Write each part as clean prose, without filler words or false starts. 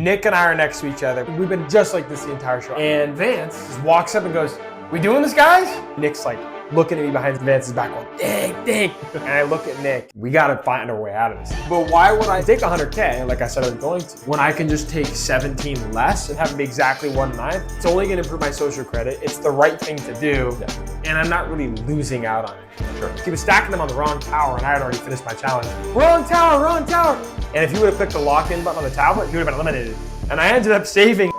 Nick and I are next to each other. We've been just like this the entire show. And Vance just walks up and goes, "We doing this, guys?" Nick's like looking at me behind Vance's back going, dang. And I look at Nick, we gotta find our way out of this. But why would I take 100K, like I said I was going to, when I can just take 17 less and have it be exactly 1/9? It's only gonna improve my social credit. It's the right thing to do. And I'm not really losing out on it. Sure. He was stacking them on the wrong tower and I had already finished my challenge. Wrong tower. And if he would have clicked the lock-in button on the tablet, he would have been eliminated. And I ended up saving.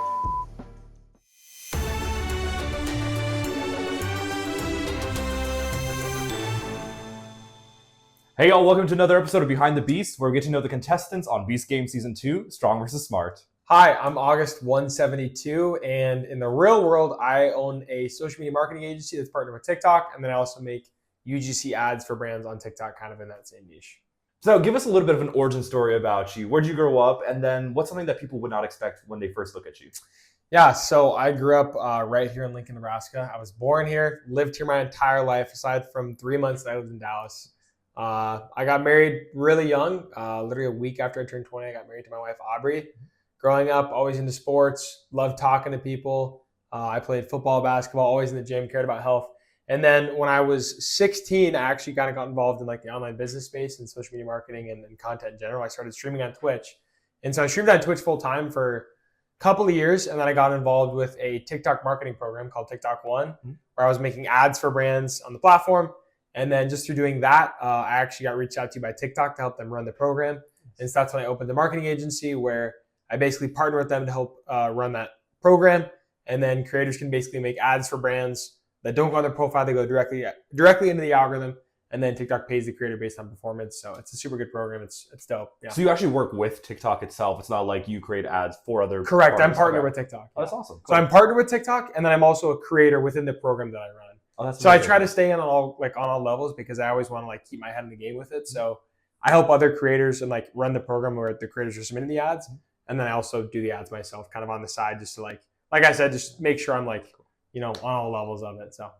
Hey y'all, welcome to another episode of Behind the Beast, where we get to know the contestants on Beast Game Season 2, Strong vs. Smart. Hi, I'm Auguste 172, and in the real world, I own a social media marketing agency that's partnered with TikTok, and then I also make UGC ads for brands on TikTok, kind of in that same niche. So give us a little bit of an origin story about you. Where'd you grow up, and then what's something that people would not expect when they first look at you? Yeah, so I grew up right here in Lincoln, Nebraska. I was born here, lived here my entire life, aside from 3 months that I lived in Dallas. I got married really young, literally a week after I turned 20. I got married to my wife, Aubrey. Growing up, always into sports, loved talking to people. I played football, basketball, always in the gym, cared about health. And then when I was 16, I actually kind of got involved in like the online business space and social media marketing and content in general. I started streaming on Twitch. And so I streamed on Twitch full time for a couple of years. And then I got involved with a TikTok marketing program called TikTok One, where I was making ads for brands on the platform. And then just through doing that, I actually got reached out to by TikTok to help them run the program. And so that's when I opened the marketing agency, where I basically partner with them to help run that program. And then creators can basically make ads for brands that don't go on their profile. They go directly into the algorithm. And then TikTok pays the creator based on performance. So it's a super good program. It's dope. Yeah. So you actually work with TikTok itself. It's not like you create ads for other Correct. I'm partnered with TikTok. Oh, that's awesome. Cool. So I'm partnered with TikTok, and then I'm also a creator within the program that I run. Oh, that's so amazing. I try to stay in on all levels because I always want to keep my head in the game with it. So I help other creators and run the program where the creators are submitting the ads, and then I also do the ads myself, kind of on the side, just to like I said, just make sure I'm on all levels of it. So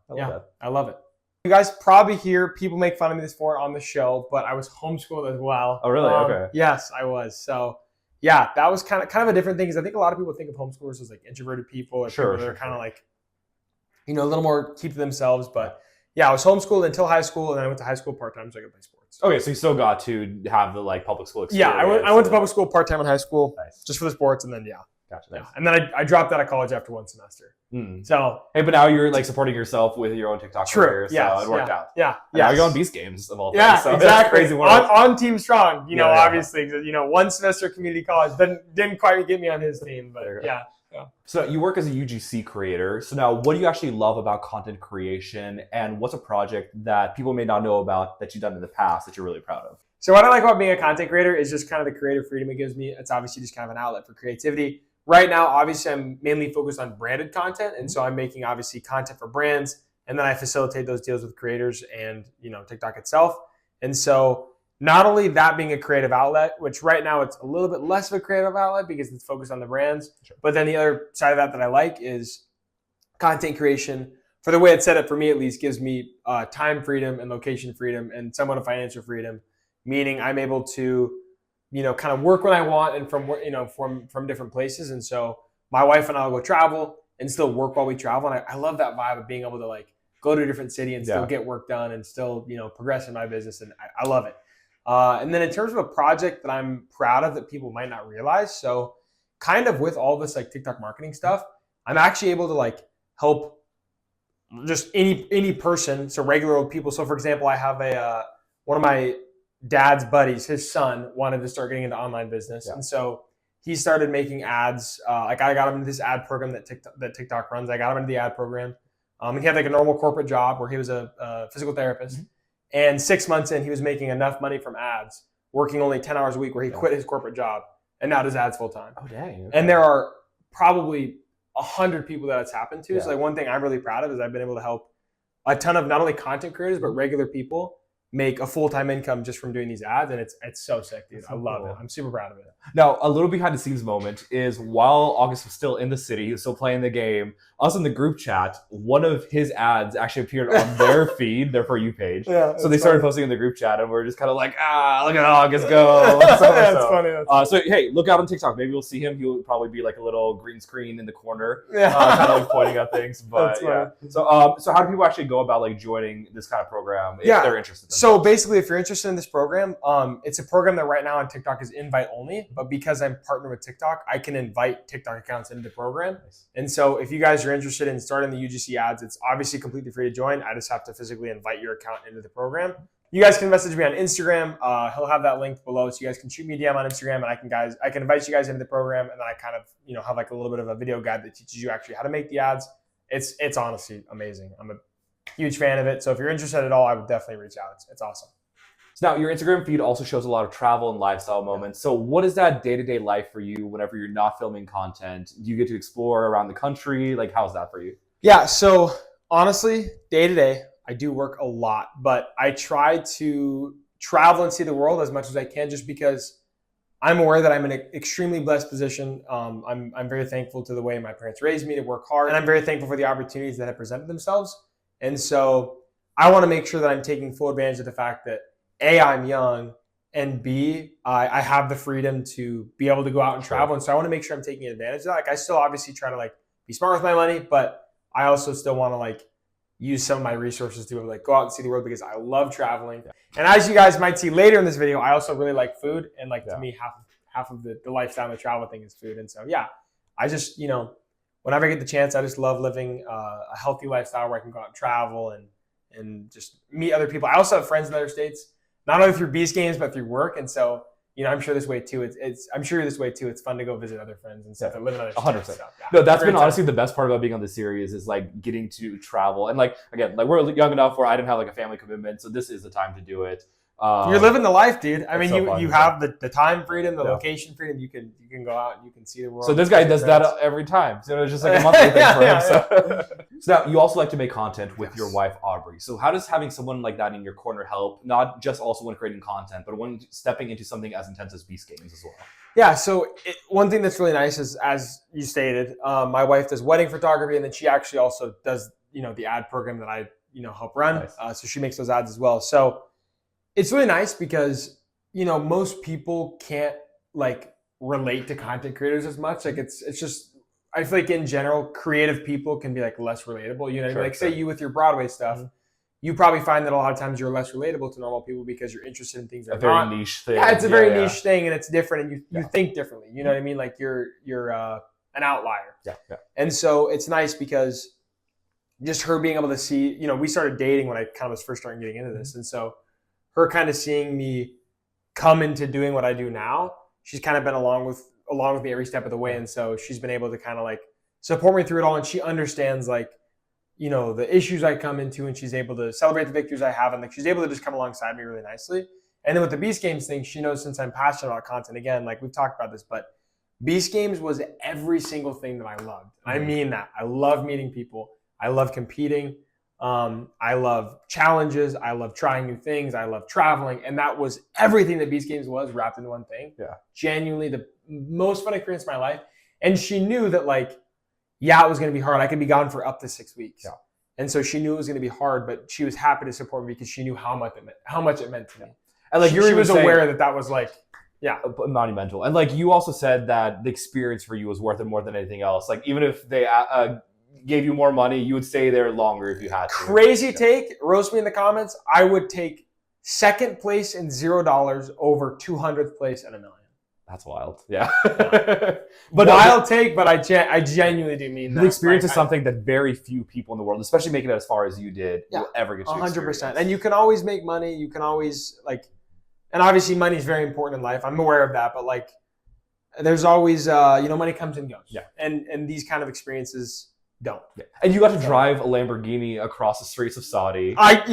I love it. You guys probably hear people make fun of me for it on the show, but I was homeschooled as well. Oh, really? Okay. Yes, I was. So yeah, that was kind of a different thing because I think a lot of people think of homeschoolers as introverted people or people that are kind of a little more keep to themselves. But yeah, I was homeschooled until high school, and then I went to high school part-time so I could play sports. Okay, so you still got to have the public school experience. Yeah, I went to public school part-time in high school, just for the sports, and then Gotcha. Yeah. And then I dropped out of college after one semester. So hey, but now you're supporting yourself with your own TikTok career, so it worked out. Yeah. Now you're on Beast Games of all things. Yeah, so exactly. Crazy on Team Strong, obviously, one semester community college didn't quite get me on his team, but yeah. So you work as a UGC creator. So now what do you actually love about content creation, and what's a project that people may not know about that you've done in the past that you're really proud of? So what I like about being a content creator is just kind of the creative freedom it gives me. It's obviously just kind of an outlet for creativity. Right now, obviously, I'm mainly focused on branded content. And so I'm making, obviously, content for brands. And then I facilitate those deals with creators and, TikTok itself. And so not only that being a creative outlet, which right now it's a little bit less of a creative outlet because it's focused on the brands. Sure. But then the other side of that I like is content creation. For the way it's set up, for me at least, gives me time freedom and location freedom and somewhat of financial freedom, meaning I'm able to kind of work when I want and from different places. And so my wife and I will go travel and still work while we travel. And I love that vibe of being able to go to a different city and still get work done and still, progress in my business. And I love it. And then in terms of a project that I'm proud of that people might not realize. So kind of with all this TikTok marketing stuff, I'm actually able to help just any person. So regular old people. So for example, I have one of my dad's buddies, his son wanted to start getting into online business. And so he started making ads. I got him into this ad program that TikTok runs. I got him into the ad program. He had a normal corporate job where he was a physical therapist. And 6 months in, he was making enough money from ads, working only 10 hours a week, where he quit his corporate job and now does ads full time. Oh, dang. Okay. And there are probably 100 people that it's happened to. So one thing I'm really proud of is I've been able to help a ton of not only content creators, but regular people make a full-time income just from doing these ads, and it's so sick, dude. That's so I love cool. it. I'm super proud of it. Now, a little behind the scenes moment is while August was still in the city, he was still playing the game, us in the group chat, one of his ads actually appeared on their feed, their For You page. Yeah, So they started posting in the group chat, and we're just kind of like, look at August go. That's funny. So, hey, look out on TikTok. Maybe we'll see him. He'll probably be like a little green screen in the corner, Yeah. kind of like pointing at things. But That's funny. so how do people actually go about like joining this kind of program if they're interested? So basically, if you're interested in this program, it's a program that right now on TikTok is invite only. But because I'm partnered with TikTok, I can invite TikTok accounts into the program. Nice. And so if you guys are interested in starting the UGC ads, it's obviously completely free to join. I just have to physically invite your account into the program. You guys can message me on Instagram. He'll have that linked below, so you guys can shoot me a DM on Instagram, and I can invite you guys into the program, and then I kind of have like a little bit of a video guide that teaches you actually how to make the ads. It's honestly amazing. I'm a huge fan of it. So if you're interested at all, I would definitely reach out. It's awesome. So now your Instagram feed also shows a lot of travel and lifestyle moments. So what is that day-to-day life for you whenever you're not filming content? Do you get to explore around the country? Like, how's that for you? Yeah, so honestly, day to day, I do work a lot, but I try to travel and see the world as much as I can just because I'm aware that I'm in an extremely blessed position. I'm very thankful to the way my parents raised me to work hard, and I'm very thankful for the opportunities that have presented themselves. And so I want to make sure that I'm taking full advantage of the fact that A, I'm young, and B, I have the freedom to be able to go out and travel. And so I want to make sure I'm taking advantage of that. Like, I still obviously try to like be smart with my money, but I also still want to like use some of my resources to like go out and see the world because I love traveling. Yeah. And as you guys might see later in this video, I also really like food. And like to me, half of the lifestyle and the travel thing is food. And so, yeah, I just, whenever I get the chance, I just love living a healthy lifestyle where I can go out and travel and just meet other people. I also have friends in other states, not only through Beast Games, but through work. And so, I'm sure this way too. I'm sure you're this way too. It's fun to go visit other friends and stuff that live in other states. 100%. So, yeah, no, that's been honestly the best part about being on this series is like getting to travel. And like, again, like we're young enough where I didn't have like a family commitment. So this is the time to do it. You're living the life, dude. I mean, so you have the time freedom, the location freedom. You can go out and you can see the world. So this guy does that every time. So it's just like a monthly thing for him. So now you also like to make content with your wife, Aubrey. So how does having someone like that in your corner help, not just also when creating content, but when stepping into something as intense as Beast Games as well? Yeah, so one thing that's really nice is, as you stated, my wife does wedding photography, and then she actually also does, the ad program that I, help run. Nice. So she makes those ads as well. So it's really nice because, most people can't like relate to content creators as much. Like it's just, I feel like in general, creative people can be like less relatable. Like say you with your Broadway stuff, you probably find that a lot of times you're less relatable to normal people because you're interested in things that are very niche thing. Yeah, it's a very niche thing, and it's different, and you think differently. You know what I mean? Like you're an outlier. Yeah. And so it's nice because just her being able to see, we started dating when I kind of was first starting getting into this, and so her kind of seeing me come into doing what I do now, she's kind of been along with me every step of the way. And so she's been able to kind of like support me through it all. And she understands like, the issues I come into, and she's able to celebrate the victories I have. And like, she's able to just come alongside me really nicely. And then with the Beast Games thing, she knows since I'm passionate about content, again, like we've talked about this, but Beast Games was every single thing that I loved. I mean that. I love meeting people. I love competing. I love challenges. I love trying new things. I love traveling. And that was everything that Beast Games was wrapped into one thing. Yeah. Genuinely the most fun experience of my life. And she knew that like, it was going to be hard. I could be gone for up to 6 weeks. Yeah. And so she knew it was going to be hard, but she was happy to support me because she knew how much it meant to me. And like she was aware that was like, monumental. And like you also said that the experience for you was worth it more than anything else. Like even if they gave you more money, you would stay there longer if you had to. Crazy take. Roast me in the comments. I would take second place in $0 over 200th place at $1 million. That's wild. Yeah. But wild take, but I genuinely do mean that. The experience is something that very few people in the world, especially making it as far as you did, will ever get to 100%. And you can always make money. You can always like, and obviously money is very important in life. I'm aware of that, but like there's always, money comes and goes. Yeah. And these kind of experiences don't. Yeah. And you got to drive a Lamborghini across the streets of Saudi. That's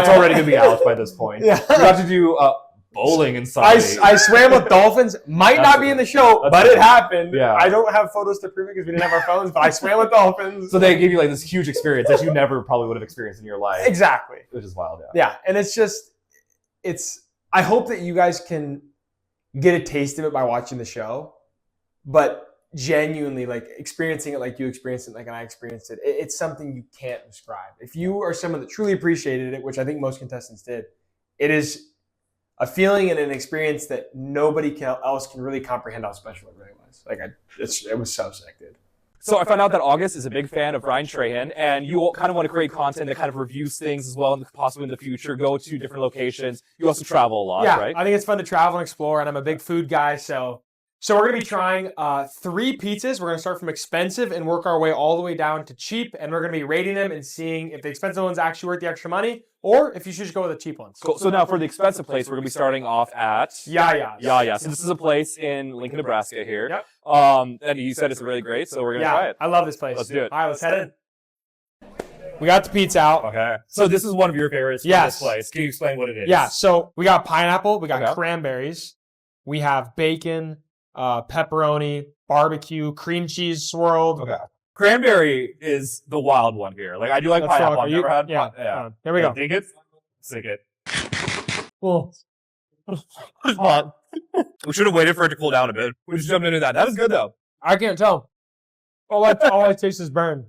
already going to be out by this point. Yeah. You got to do bowling in Saudi. I swam with dolphins. Might not be in the show, but it happened. Yeah. I don't have photos to prove it because we didn't have our phones, but I swam with dolphins. So they gave you like this huge experience that you never probably would have experienced in your life. Exactly. Which is wild, Yeah, and it's just, I hope that you guys can get a taste of it by watching the show, but genuinely like experiencing it like you experienced it, like I experienced it, it's something you can't describe. If you are someone that truly appreciated it, which I think most contestants did, it is a feeling and an experience that nobody else can really comprehend how special it really was. Like it was so sick, dude. So I found out that Auguste is a big fan of Ryan Trahan, and you kind of want to create content that kind of reviews things as well, and possibly in the future go to different locations. You also travel a lot, right? I think it's fun to travel and explore, and I'm a big food guy, so we're going to be trying 3 pizzas. We're going to start from expensive and work our way all the way down to cheap, and we're going to be rating them and seeing if the expensive one's actually worth the extra money, or if you should just go with the cheap ones. Cool. So now for the expensive place, we're going to be starting off at... Yeah. So this is a place in Lincoln, Nebraska here. Yep. And you said it's really great, so we're going to try it. I love this place. Let's do it. All right, let's head in. We got the pizza out. Okay. So this is one of your favorites from this place. Can you explain what it is? Yeah, so we got pineapple, we got cranberries, we have bacon, pepperoni, barbecue, cream cheese swirled. Okay. Cranberry is the wild one here. Like I do like pineapple. I've never had. Yeah. There we go. Think it? Sick it. Oh. Hot. We should have waited for it to cool down a bit. We just jumped into that. That is good though. I can't tell. All I taste is burn.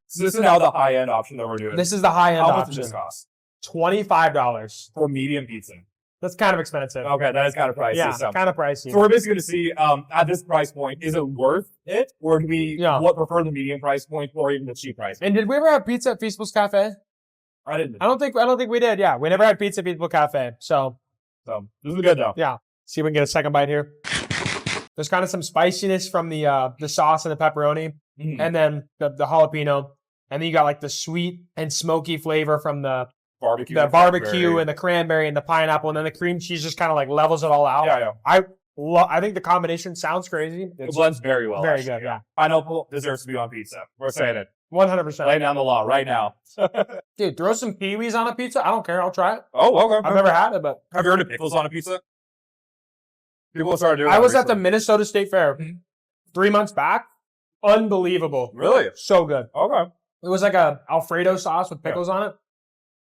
So this is now the high end option that we're doing. This is the high end option. How much does this cost? $25 for medium pizza. That's kind of expensive. Okay, that is kind of pricey. Yeah, kind of pricey. So we're basically going to see at this price point, is it worth it, or do we prefer the medium price point or even the cheap price point? And did we ever have pizza at Feastables Cafe? I didn't. I don't think we did. Yeah, we never had pizza at Feastables Cafe. So this is good though. Yeah. See if we can get a second bite here. There's kind of some spiciness from the sauce and the pepperoni, and then the jalapeno, and then you got like the sweet and smoky flavor from the barbecue and the cranberry and the pineapple, and then the cream cheese just kind of like levels it all out. Yeah. I think the combination sounds crazy. It blends very well. Very good, yeah. Pineapple deserves to be on pizza. We're saying it. 100%. Lay down the law right now. Dude, throw some kiwis on a pizza. I don't care. I'll try it. Oh, okay. I've never had it, but... Have you heard of pickles on a pizza? People started doing I was at the Minnesota State Fair 3 months back. Unbelievable. Really? So good. Okay. It was like a Alfredo sauce with pickles on it.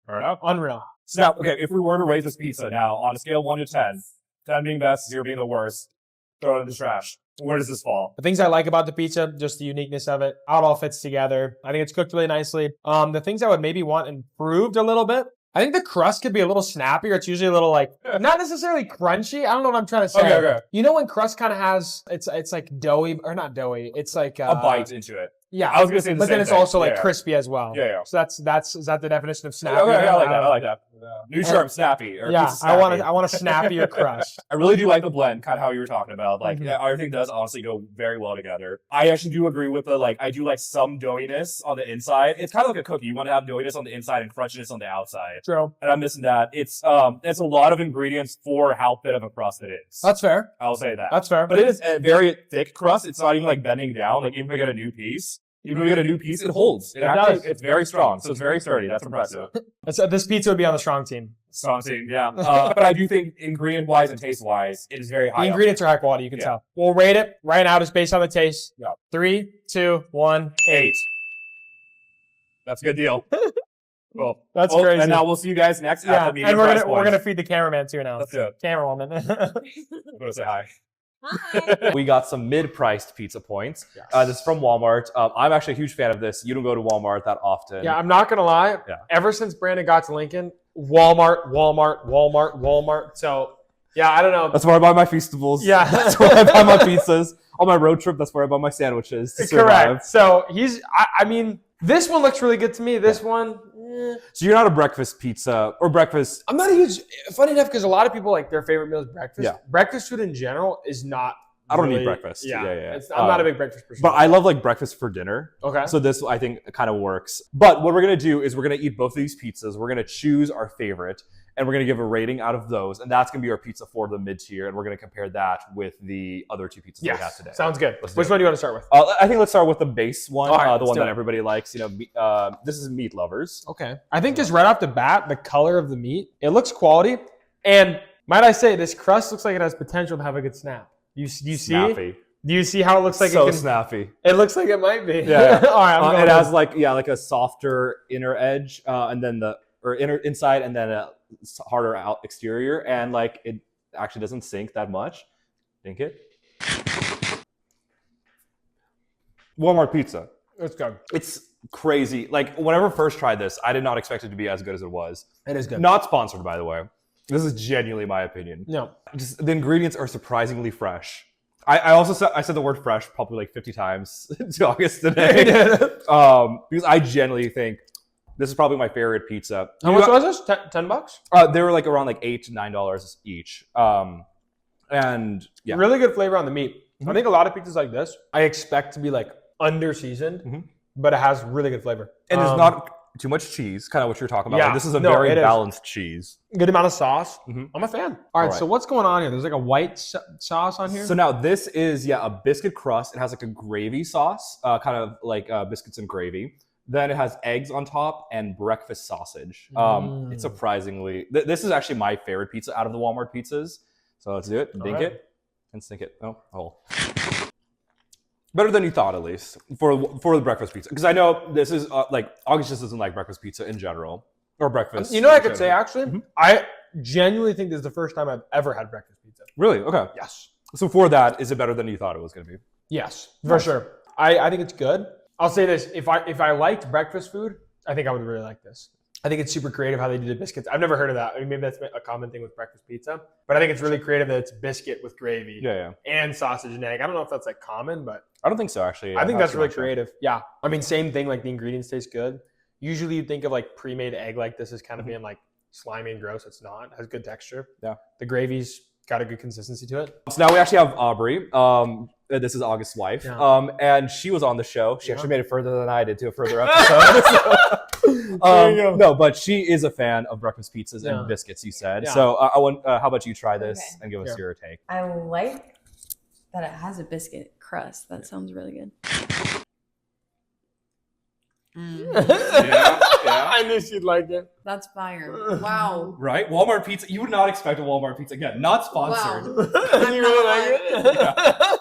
Fair enough. Unreal. So now, okay, if we were to rate this pizza now on a scale of 1 to 10, 10 being best, 0 being the worst, throw it in the trash. Where does this fall? The things I like about the pizza, just the uniqueness of it, how it all fits together. I think it's cooked really nicely. The things I would maybe want improved a little bit, I think the crust could be a little snappier. It's usually a little like, not necessarily crunchy. I don't know what I'm trying to say. Okay. You know when crust kind of has, it's like doughy, or not doughy, it's like... a bite into it. Yeah. I was going to say the but same then it's thing. also like crispy as well. Yeah. So is that the definition of snappy? Okay, I like that. New term, snappy. Or Yeah, pizza snappy. I want a snappier crust. I really do like the blend, kind of how you were talking about. Like, everything does honestly go very well together. I actually do agree with I do like some doughiness on the inside. It's kind of like a cookie. You want to have doughiness on the inside and crunchiness on the outside. True. And I'm missing that. It's a lot of ingredients for how thin of a crust it is. That's fair. I'll say that. That's fair. But it is a very thick crust. It's not even like bending down. Like, even if we get a new piece, it holds. It does. It's very strong. So it's very sturdy. That's impressive. This pizza would be on the strong team. Strong team, yeah. But I do think ingredient-wise and taste-wise, it is very high. The ingredients are high quality, you can tell. We'll rate it right now just based on the taste. Yeah. 3, 2, 1, 8. That's a good deal. Cool. That's crazy. And now we'll see you guys next at the medium price point. We're gonna feed the cameraman too now. Let's do it. Camerawoman. I'm gonna say hi. Hi. We got some mid-priced pizza points. Yes. This is from Walmart. I'm actually a huge fan of this. You don't go to Walmart that often. Yeah, I'm not gonna lie. Yeah. Ever since Brandon got to Lincoln, Walmart. So yeah, I don't know. That's where I buy my Feastables. Yeah. That's where I buy my pizzas. On my road trip, that's where I buy my sandwiches to survive. Correct. So I mean, this one looks really good to me. This one. So you're not a breakfast pizza or breakfast. I'm not a huge. Funny enough, because a lot of people like their favorite meal is breakfast. Yeah. Breakfast food in general is not. I don't really, eat breakfast. Yeah. I'm not a big breakfast person. But I love like breakfast for dinner. Okay. So this I think kind of works. But what we're gonna do is we're gonna eat both of these pizzas. We're gonna choose our favorite, and we're gonna give a rating out of those, and that's gonna be our pizza for the mid tier, and we're gonna compare that with the other two pizzas that we have today. Sounds good. Which one do you want to start with? I think let's start with the base one, right, the one that everybody likes. You know, this is Meat Lovers. Okay. I think just right off the bat, the color of the meat, it looks quality, and might I say, this crust looks like it has potential to have a good snap. Do you see? Snappy. Do you see how it looks like so it can? Snappy. It looks like it might be. Yeah. All right. It has like a softer inner edge, and then the or inside and then a harder out exterior, and like it actually doesn't sink that much. Think it. Walmart pizza. It's good. It's crazy. Like whenever I first tried this, I did not expect it to be as good as it was. It is good. Not sponsored, by the way. This is genuinely my opinion. No. Just the ingredients are surprisingly fresh. I said the word fresh probably like 50 times to August today. Because I genuinely think this is probably my favorite pizza. How much was this? $10? They were like around like $8 to $9 each. And yeah. Really good flavor on the meat. Mm-hmm. I think a lot of pizzas like this, I expect to be like under seasoned, but it has really good flavor. And there's not too much cheese, kind of what you're talking about. Yeah, like, this is a very balanced is. cheese. Good amount of sauce. Mm-hmm. I'm a fan. All right, so what's going on here? There's like a white sauce on here? So now this is, a biscuit crust. It has like a gravy sauce, kind of like biscuits and gravy. Then it has eggs on top and breakfast sausage. It's surprisingly, this is actually my favorite pizza out of the Walmart pizzas. So let's do it, dink it, and sink it. Oh. Better than you thought, at least, for the breakfast pizza. Because I know this is, like, August just doesn't like breakfast pizza in general. Or breakfast. You know what I could say, actually? I genuinely think this is the first time I've ever had breakfast pizza. Really? Okay. Yes. So for that, is it better than you thought it was going to be? Yes, for sure. I think it's good. I'll say this. If I liked breakfast food, I think I would really like this. I think it's super creative how they do the biscuits. I've never heard of that. I mean, maybe that's a common thing with breakfast pizza. But I think it's really creative that it's biscuit with gravy and sausage and egg. I don't know if that's like common, but I don't think so, actually. I think that's really creative. Yeah. I mean, same thing, like the ingredients taste good. Usually you think of like pre-made egg like this as kind of being like slimy and gross. It's not. It has good texture. Yeah. The gravy's got a good consistency to it. So now we actually have Aubrey. This is August's wife. Yeah. And she was on the show. She actually made it further than I did to a further episode. No, but she is a fan of breakfast pizzas and biscuits, you said. Yeah. So I want. How about you try this and give us your take? I like that it has a biscuit crust. That sounds really good. I knew she'd like it. That's fire. Wow. Right? Walmart pizza. You would not expect a Walmart pizza. Again, not sponsored. Wow. You really like it?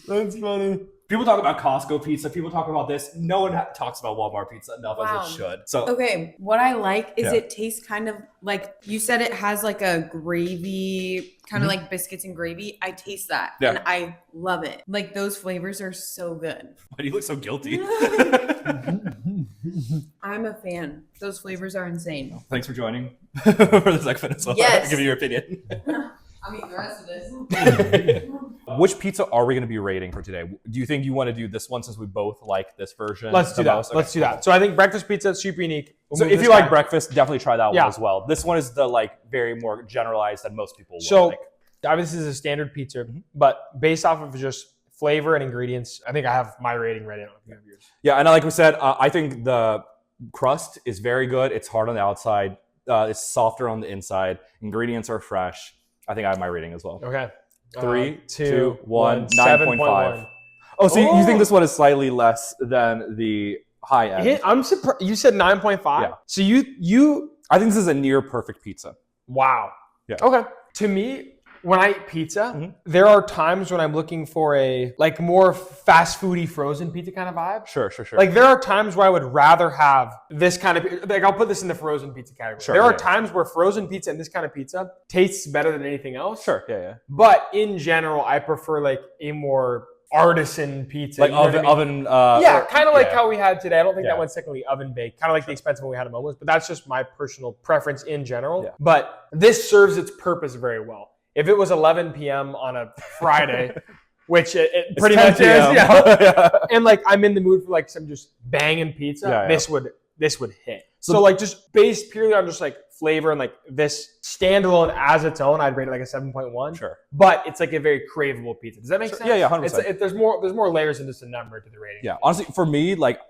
That's funny. People talk about Costco pizza. People talk about this. No one talks about Walmart pizza enough as it should. So okay, what I like is it tastes kind of like you said. It has like a gravy, kind of like biscuits and gravy. I taste that, and I love it. Like those flavors are so good. Why do you look so guilty? I'm a fan. Those flavors are insane. Thanks for joining for the segment as well. Yes. Give me your opinion. I mean, the rest of this. Which pizza are we going to be rating for today? Do you think you want to do this one since we both like this version? Let's do that. Okay. Let's do that. So I think breakfast pizza is super unique. So if you like breakfast, definitely try that one as well. This one is the like very more generalized than most people will like. Obviously, this is a standard pizza, but based off of just flavor and ingredients, I think I have my rating ready. Yeah, and like we said, I think the crust is very good. It's hard on the outside. It's softer on the inside. Ingredients are fresh. I think I have my rating as well. Okay. 3, 2, 1, 9.5. Oh, so you think this one is slightly less than the high end? I'm surprised. You said 9.5? Yeah. So you I think this is a near perfect pizza. Wow. Yeah. Okay. To me, when I eat pizza, there are times when I'm looking for a like more fast foody frozen pizza kind of vibe. Sure. Like there are times where I would rather have this kind of like I'll put this in the frozen pizza category. There are times where frozen pizza and this kind of pizza tastes better than anything else. Sure. Yeah. But in general, I prefer like a more artisan pizza. Like oven. Kind of like how we had today. I don't think that one's technically oven baked. Kind of like the expensive one we had at Momo's, but that's just my personal preference in general. Yeah. But this serves its purpose very well. If it was 11 p.m. on a Friday, which it pretty much is, and like I'm in the mood for like some just banging pizza, this would hit. So like just based purely on just like flavor and like this standalone as its own, I'd rate it like a 7.1. Sure. But it's like a very craveable pizza. Does that make sense? Yeah, 100%. There's more layers than just a number to the rating. Yeah, honestly, for me, like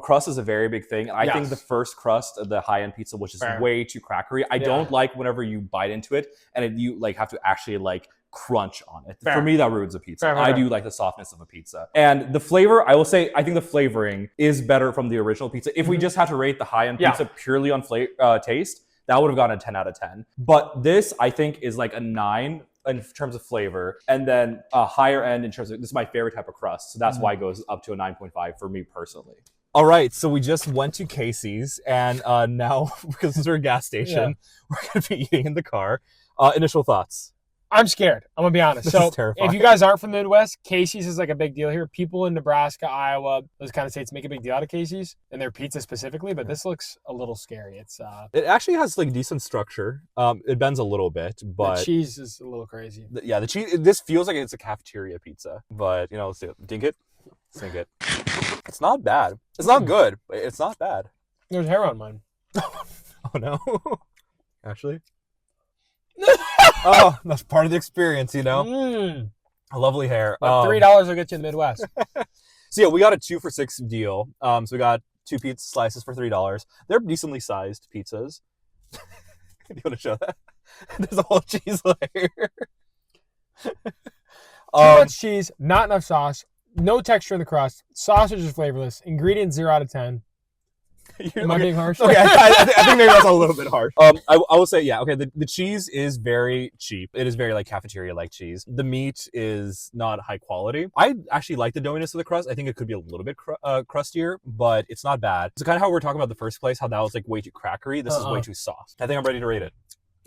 crust is a very big thing. I think the first crust of the high-end pizza, which is way too crackery. I don't like whenever you bite into it and you like have to actually like crunch on it. For me, that ruins a pizza. I do like the softness of a pizza. And the flavor, I will say, I think the flavoring is better from the original pizza. If we just had to rate the high-end pizza purely on taste, that would have gotten a 10 out of 10. But this, I think, is like a 9 in terms of flavor, and then a higher end in terms of, this is my favorite type of crust. So that's why it goes up to a 9.5 for me personally. All right, so we just went to Casey's, and now, because this is our gas station, we're going to be eating in the car. Initial thoughts? I'm scared. I'm going to be honest. This So is terrifying. if you guys aren't from the Midwest, Casey's is like a big deal here. People in Nebraska, Iowa, those kind of states make a big deal out of Casey's and their pizza specifically, but this looks a little scary. It's It actually has like decent structure. It bends a little bit, but the cheese is a little crazy. The cheese. This feels like it's a cafeteria pizza, but let's do it. Dink it, sink it. It's not bad. It's not good, but it's not bad. There's hair on mine. Oh no, actually. Oh, that's part of the experience, A lovely hair. $3 will get you in the Midwest. So yeah, we got a 2 for $6 deal. So we got 2 pizza slices for $3. They're decently sized pizzas. Do you want to show that? There's a whole cheese layer. Too much cheese, not enough sauce, no texture in the crust. Sausage is flavorless. Ingredients 0 out of 10. Am I being harsh? Okay, I think maybe that's a little bit harsh. I will say, yeah, okay, the cheese is very cheap. It is very like cafeteria-like cheese. The meat is not high quality. I actually like the doughiness of the crust. I think it could be a little bit crustier, but it's not bad. It's kind of how we were talking about the first place, how that was like way too crackery. This is way too soft. I think I'm ready to rate it.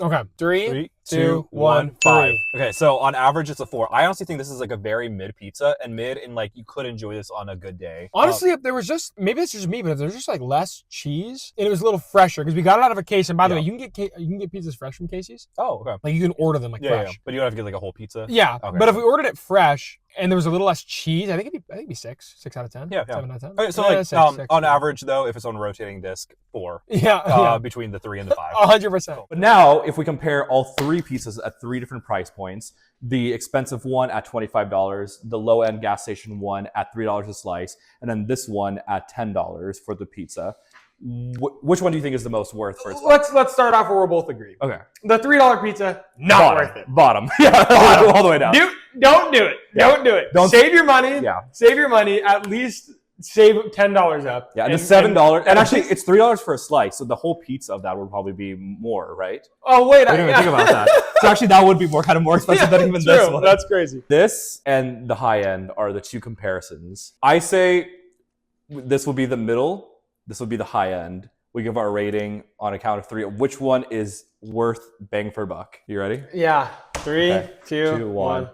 Okay. 3, 2, 1, 1, 5. 3. Okay, so on average, it's a 4. I honestly think this is like a very mid pizza, and mid in like you could enjoy this on a good day. Honestly, if there was just, maybe it's just me, but if there's just like less cheese and it was a little fresher, because we got it out of a case. And by the way, you can get pizzas fresh from Casey's. Oh, okay. Like you can order them like fresh. Yeah. But you don't have to get like a whole pizza. Yeah, okay. But if we ordered it fresh and there was a little less cheese, I think it'd be 6 out of 10. Yeah. 7 out of 10. Okay, so yeah, like 6, on average though, if it's on a rotating disc, 4. Yeah. Between the 3 and the 5. 100%. But now, if we compare all 3 pizzas at 3 different price points, the expensive one at $25, the low-end gas station one at $3 a slice, and then this one at $10 for the pizza. Which one do you think is the most worth for its Let's start off where we're both agree. Okay. The $3 pizza, not worth it. Bottom. Yeah, all the way down. Don't do it. Yeah. Don't do it. Don't save your money. Yeah. Save your money. At least save $10 up. Yeah, and the $7, and actually it's $3 for a slice, so the whole pizza of that would probably be more, right? Oh wait, I didn't even think about that. So actually, that would be kind of more expensive than even this one. That's crazy. This and the high end are the 2 comparisons. I say this will be the middle. This will be the high end. We give our rating on a count of 3. Which one is worth bang for buck? You ready? Yeah. 3, Okay. 2, 1.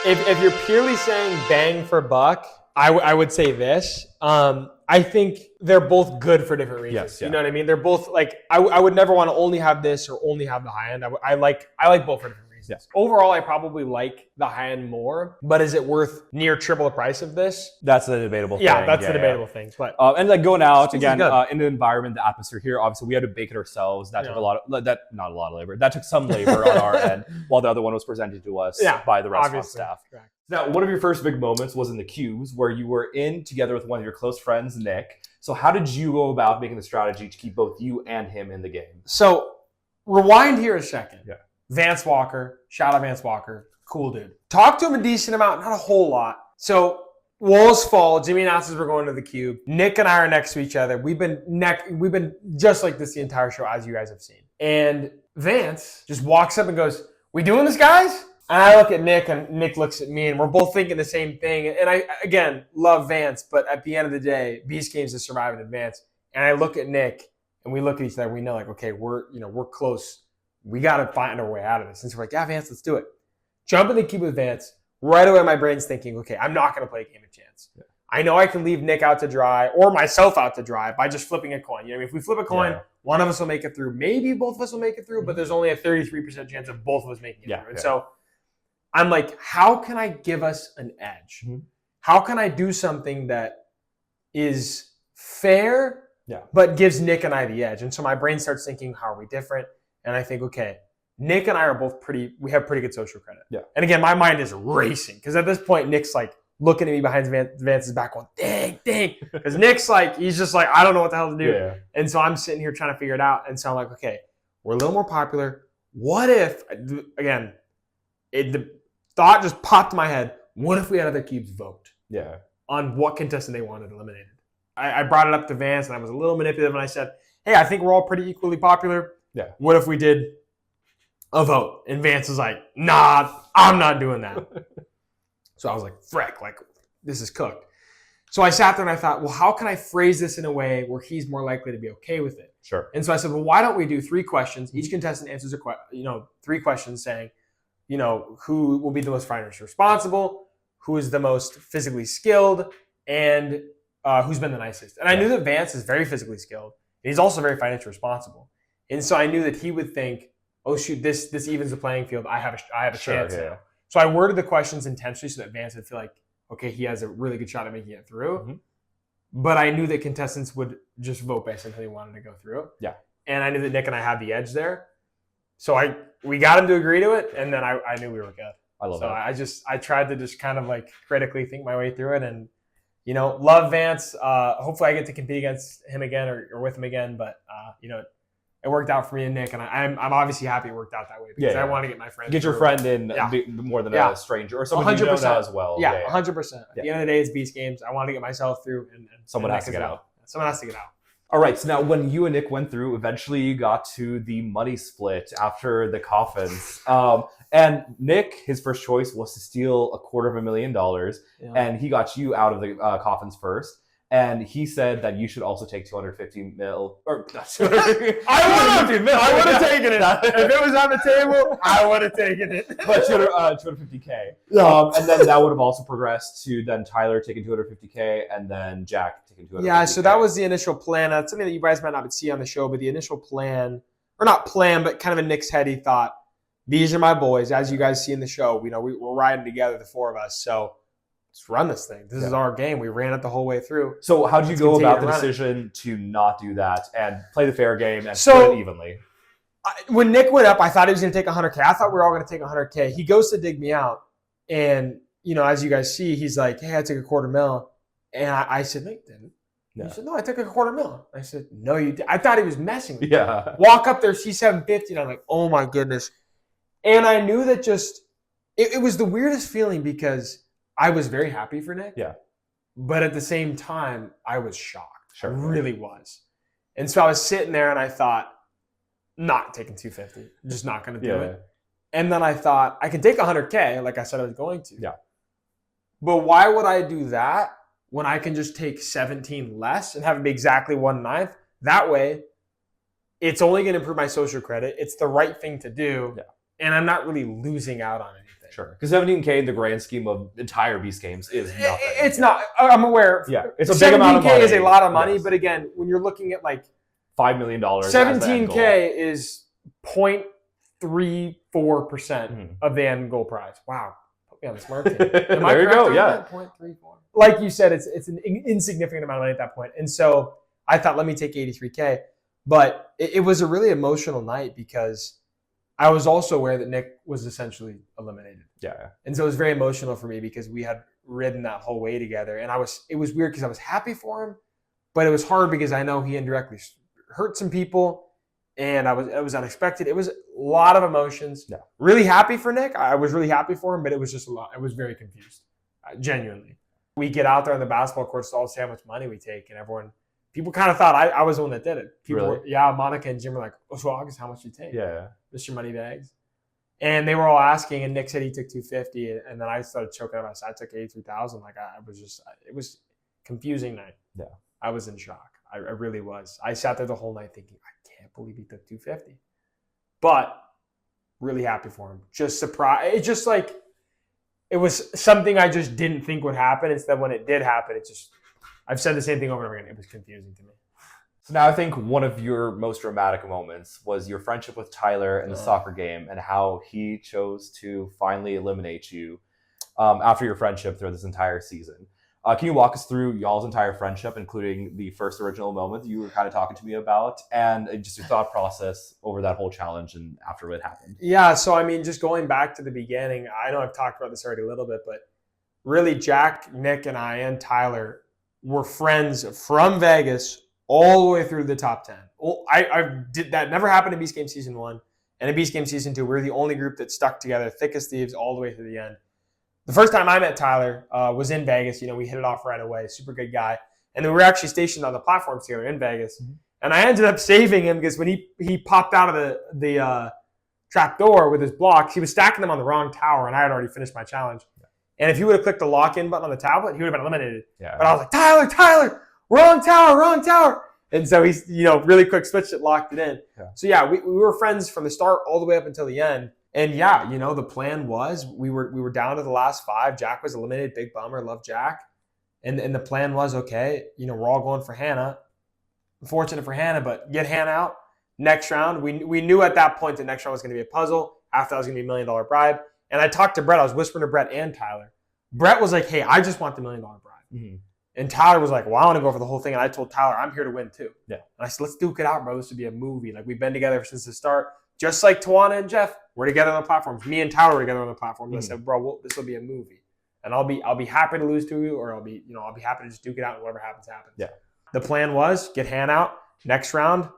If you're purely saying bang for buck, I would say this. I think they're both good for different reasons. Yes, yeah. You know what I mean? They're both like I would never want to only have this or only have the high end. I like both for different reasons. Yes. Overall, I probably like the high end more, but is it worth near triple the price of this? That's the debatable thing. Yeah, that's the debatable thing. But and like going out again good. in the environment, the atmosphere here. Obviously, we had to bake it ourselves. That took not a lot of labor. That took some labor on our end, while the other one was presented to us by the restaurant staff. Correct. Now, one of your first big moments was in the Cubes, where you were in together with one of your close friends, Nick. So how did you go about making the strategy to keep both you and him in the game? So rewind here a second. Yeah. Vance Walker, shout out Vance Walker, cool dude. Talked to him a decent amount, not a whole lot. So walls fall. Jimmy announces we're going to the Cube. Nick and I are next to each other. We've been just like this the entire show, as you guys have seen. And Vance just walks up and goes, "We doing this, guys?" And I look at Nick, and Nick looks at me, and we're both thinking the same thing. And I, again, love Vance, but at the end of the day, Beast Games is surviving in advance. And I look at Nick, and we look at each other. We know, like, okay, we're close. We got to find our way out of this. And so we're like, yeah, Vance, let's do it. Jump in the Cube with Vance. Right away, my brain's thinking, okay, I'm not going to play a game of chance. Yeah. I know I can leave Nick out to dry or myself out to dry by just flipping a coin. You know, if we flip a coin, one of us will make it through. Maybe both of us will make it through, but there's only a 33% chance of both of us making it through. And so I'm like, how can I give us an edge? Mm-hmm. How can I do something that is fair, but gives Nick and I the edge? And so my brain starts thinking, how are we different? And I think, okay, Nick and I are both we have pretty good social credit. Yeah. And again, my mind is racing because at this point, Nick's like looking at me behind Vance's back going, dang. Because Nick's like, he's just like, I don't know what the hell to do. Yeah. And so I'm sitting here trying to figure it out. And so I'm like, okay, we're a little more popular. What if, again, the thought just popped in my head, what if we had other cubes vote on what contestant they wanted eliminated? I brought it up to Vance, and I was a little manipulative, and I said, hey, I think we're all pretty equally popular. Yeah. What if we did a vote? And Vance is like, nah, I'm not doing that. So I was like, frick, like, this is cooked. So I sat there and I thought, well, how can I phrase this in a way where he's more likely to be okay with it? Sure. And so I said, well, why don't we do 3 questions? Each contestant answers 3 questions saying, who will be the most financially responsible, who is the most physically skilled, and who's been the nicest. And I knew that Vance is very physically skilled. And he's also very financially responsible. And so I knew that he would think, oh shoot, this evens the playing field. I have a chance now. So I worded the questions intentionally so that Vance would feel like, okay, he has a really good shot at making it through. Mm-hmm. But I knew that contestants would just vote based on who they wanted to go through. Yeah. And I knew that Nick and I had the edge there. So we got him to agree to it, and then I knew we were good. I love that. So I tried to just kind of like critically think my way through it, and love Vance. Hopefully I get to compete against him again or with him again. But it worked out for me and Nick, and I'm obviously happy it worked out that way because I want to get my friend. Get your friend in more than a stranger or someone 100%. You know that as well. Yeah, 100%. At the end of the day, it's Beast Games. I want to get myself through, and someone has to get out. Someone has to get out. All right, so now when you and Nick went through, eventually you got to the money split after the coffins. And Nick, his first choice was to steal $250,000, and he got you out of the coffins first. And he said that you should also take 250 mil. Or not 250 I would have taken it. If it was on the table, I would have taken it. But 250K. And then that would have also progressed to then Tyler taking 250K and then Jack taking 250K. Yeah, so that was the initial plan. That's something that you guys might not see on the show, but the initial plan, or not plan, but kind of in Nick's head, he thought, these are my boys. As you guys see in the show, we're riding together, the 4 of us. So let's run this thing. This is our game. We ran it the whole way through. So how did you go about the decision to not do that and play the fair game and split it evenly? When Nick went up, I thought he was going to take 100K. I thought we were all going to take 100K. He goes to dig me out. And, as you guys see, he's like, hey, I took $250,000. And I said, no, you didn't. No. He said, no, I took $250,000. I said, no, you did. I thought he was messing with me. Walk up there, see 750, and I'm like, oh my goodness. And I knew that it was the weirdest feeling because I was very happy for Nick. Yeah. But at the same time, I was shocked. Sure. I really was. And so I was sitting there and I thought, not taking 250. Just not going to do it. And then I thought, I can take 100K like I said I was going to. Yeah. But why would I do that when I can just take 17 less and have it be exactly 1/9? That way, it's only going to improve my social credit. It's the right thing to do. Yeah. And I'm not really losing out on anything. Sure. Because 17K in the grand scheme of entire Beast Games is nothing. It's not. I'm aware. Yeah. It's a big amount of money. 17K is a lot of money. Yes. But again, when you're looking at like $5 million. 17K is 0.34% of the end goal prize. Wow. Put me on the smart team. There you go. Yeah. 0.34. Like you said, it's an insignificant amount of money at that point. And so I thought, let me take 83K. But it was a really emotional night because I was also aware that Nick was essentially eliminated. Yeah. And so it was very emotional for me because we had ridden that whole way together. And it was weird because I was happy for him, but it was hard because I know he indirectly hurt some people and it was unexpected. It was a lot of emotions. Yeah. Really happy for Nick. I was really happy for him, but it was just a lot. I was very confused, genuinely. We get out there on the basketball courts to all say how much money we take, and people kind of thought I was the one that did it. Monika and Jim were like, oh, so August, how much do you take? Yeah. Mr. Moneybags. And they were all asking, and Nick said he took 250, and then I started choking up. I said I took 83,000. Like it was confusing night. Yeah. I was in shock. I really was. I sat there the whole night thinking, I can't believe he took 250. But really happy for him. Just surprised. It's just like it was something I just didn't think would happen. Instead, when it did happen, I've said the same thing over and over again. It was confusing to me. So now I think one of your most dramatic moments was your friendship with Tyler in the soccer game and how he chose to finally eliminate you after your friendship throughout this entire season. Can you walk us through y'all's entire friendship, including the first original moment that you were kind of talking to me about, and just your thought process over that whole challenge and after it happened? Yeah, so I mean, just going back to the beginning, I know I've talked about this already a little bit, but really Jack, Nick, and I, and Tyler were friends from Vegas all the way through the top 10. That never happened in Beast Game Season 1. And in Beast Game Season 2, we were the only group that stuck together, thick as thieves, all the way through the end. The first time I met Tyler was in Vegas. We hit it off right away. Super good guy. And then we were actually stationed on the platforms together in Vegas. Mm-hmm. And I ended up saving him because when he popped out of the trap door with his blocks, he was stacking them on the wrong tower, and I had already finished my challenge. And if he would have clicked the lock-in button on the tablet, he would have been eliminated. Yeah. But I was like, Tyler, wrong tower. And so he's, really quick switched it, locked it in. Yeah. So yeah, we were friends from the start all the way up until the end. And yeah, the plan was we were down to the last 5. Jack was eliminated, big bummer, love Jack. And the plan was, okay, we're all going for Hannah. Unfortunate for Hannah, but get Hannah out. Next round, we knew at that point the next round was going to be a puzzle. After that was going to be $1 million bribe. And I talked to Brett. I was whispering to Brett and Tyler. Brett was like, hey, I just want the $1 million bribe. Mm-hmm. And Tyler was like, well, I want to go for the whole thing. And I told Tyler, I'm here to win too. Yeah. And I said, let's duke it out, bro. This would be a movie. Like, we've been together since the start. Just like Tawana and Jeff, we're together on the platforms. Me and Tyler were together on the platforms. Mm-hmm. I said, bro, this will be a movie. And I'll be happy to lose to you, or I'll be happy to just duke it out and whatever happens. Yeah. The plan was get Hannah out. Next round,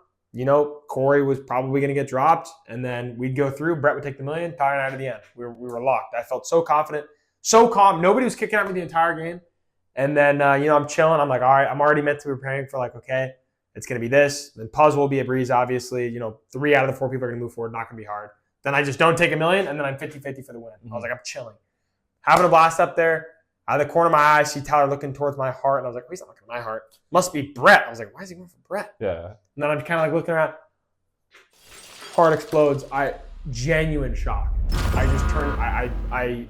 Corey was probably going to get dropped, and then we'd go through. Brett would take the $1 million, Tyler and I to the end. We were locked. I felt so confident, so calm. Nobody was kicking at me the entire game. And then, I'm chilling. I'm like, all right, I'm already mentally preparing for okay, it's going to be this. Then puzzle will be a breeze, obviously. 3 out of the 4 people are going to move forward. Not going to be hard. Then I just don't take $1 million, and then I'm 50-50 for the win. Mm-hmm. I was like, I'm chilling. Having a blast up there. Out of the corner of my eye, I see Tyler looking towards my heart, and I was like, oh, he's not looking at my heart. Must be Brett. I was like, why is he going for Brett? Yeah. And then I'm kind of looking around. Heart explodes. Genuine shock. I just turned. I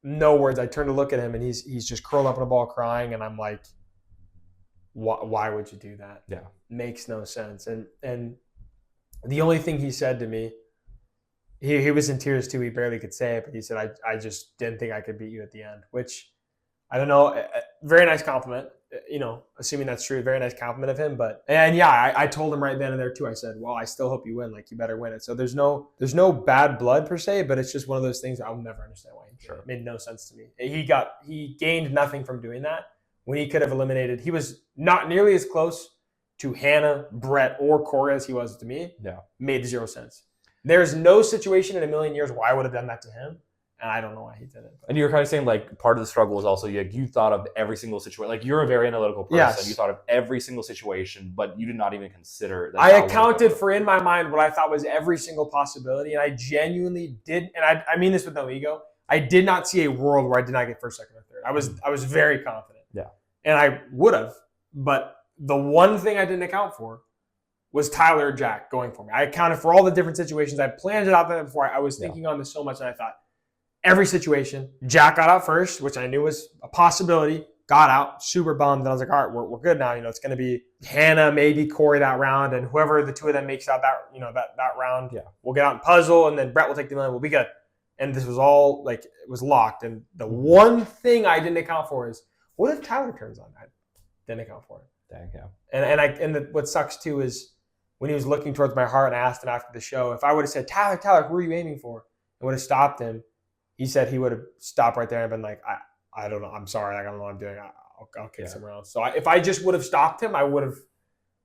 no words. I turned to look at him, and he's just curled up in a ball crying, and I'm like, why would you do that? Yeah. Makes no sense. And the only thing he said to me, he was in tears too. He barely could say it, but he said, I just didn't think I could beat you at the end, which I don't know. Very nice compliment, assuming that's true. Very nice compliment of him. I told him right then and there too. I said, well, I still hope you win. Like, you better win it. So there's no bad blood per se, but it's just one of those things I'll never understand why he did. It made no sense to me. He gained nothing from doing that when he could have eliminated. He was not nearly as close to Hannah, Brett, or Corey as he was to me. Yeah. Made 0 sense. There's no situation in a million years where I would have done that to him. And I don't know why he did it. But. And you were kind of saying part of the struggle was also you thought of every single situation. You're a very analytical person. Yes. You thought of every single situation, but you did not even consider that. I accounted for in my mind what I thought was every single possibility. And I genuinely did. And I mean this with no ego. I did not see a world where I did not get first, second, or third. I was very confident. Yeah. And I would have. But the one thing I didn't account for was Tyler or Jack going for me. I accounted for all the different situations. I planned it out there before. I was thinking on this so much, and I thought, every situation, Jack got out first, which I knew was a possibility, got out, super bummed. And I was like, all right, we're good now. It's going to be Hannah, maybe Corey that round, and whoever the two of them makes out that round, we'll get out in puzzle, and then Brett will take the $1 million. We'll be good. And this was all it was locked. And the one thing I didn't account for is, what if Tyler turns on? I didn't account for it. Dang, yeah. What sucks too is when he was looking towards my heart, and I asked him after the show, if I would have said, Tyler, who are you aiming for? I would have stopped him. He said he would have stopped right there and been like, I don't know. I'm sorry. I don't know what I'm doing. I'll kick somewhere else. So if I just would have stopped him, I would have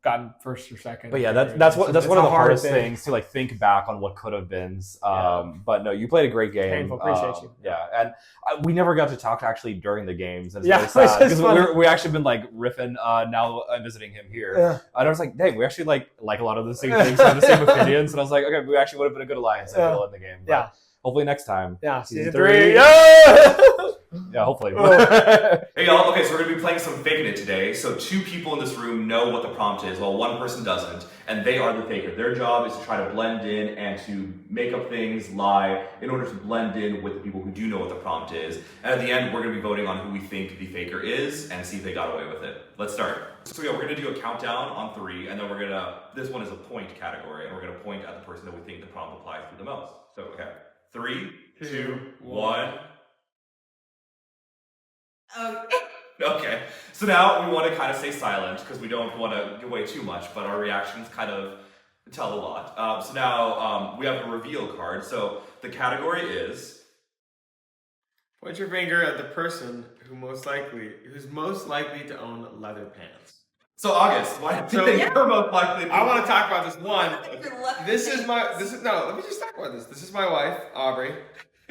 gotten first or second. But yeah, that's one of the hardest things to think back on what could have been. But no, you played a great game. Painful. Appreciate you. Yeah, and we never got to talk actually during the games. And it's really sad because we actually been riffing now visiting him here. Yeah. And I was like, dang, we actually like a lot of the same things, have the same opinions. And I was like, okay, we actually would have been a good alliance if we won the game. But hopefully next time. Yeah, season 3. Yeah, hopefully. Hey y'all, okay, so we're gonna be playing some Fakin' It today. So 2 people in this room know what the prompt is, while 1 person doesn't, and they are the faker. Their job is to try to blend in and to make up things, lie, in order to blend in with the people who do know what the prompt is. And at the end, we're gonna be voting on who we think the faker is and see if they got away with it. Let's start. So yeah, we're gonna do a countdown on 3, and then this one is a point category, and we're gonna point at the person that we think the prompt applies to the most. So, okay, 3, 2, 1. Okay, so now we want to kind of stay silent because we don't want to give away too much, but our reactions kind of tell a lot. So now we have a reveal card. So the category is... Point your finger at the person who's most likely to own leather pants. So August, why do you think you're most likely to... I want to talk about this one. Let me just talk about this. This is my wife, Aubrey.